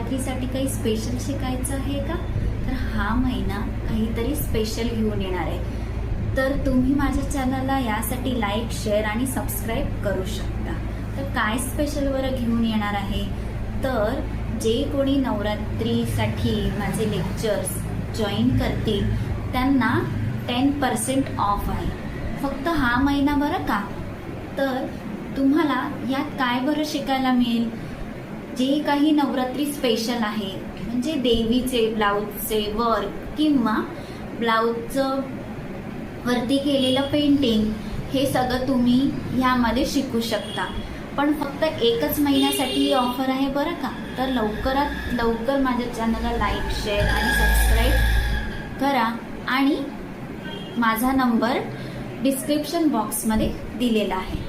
नवरात्रीसाठी काही स्पेशल शिकायचं आहे का? तर हा महिना काहीतरी स्पेशल घेऊन येणार आहे। तर तुम्ही माझ्या चॅनलला यासाठी लाईक, शेअर आणि सबस्क्राईब करू शकता। तर काय स्पेशल वर घेऊन येणार आहे? तर जे कोणी नवरात्रीसाठी माझे लेक्चर्स जॉईन करतील त्यांना 10% ऑफ आहे, फक्त हा महिना बरं का। तर तुम्हाला यात काय बरं शिकायला मिळेल? जे काही नवरात्री स्पेशल आहे, म्हणजे देवीचे ब्लाऊजचे वर्क किंवा ब्लाऊजचं वरती केलेलं पेंटिंग, हे सगळं तुम्ही ह्यामध्ये शिकू शकता। पण फक्त एकच महिन्यासाठी ही ऑफर आहे बरं का। तर लवकरात लवकर माझ्या चॅनलला लाईक, शेअर आणि सबस्क्राईब करा आणि माझा नंबर डिस्क्रिप्शन बॉक्समध्ये दिलेला आहे।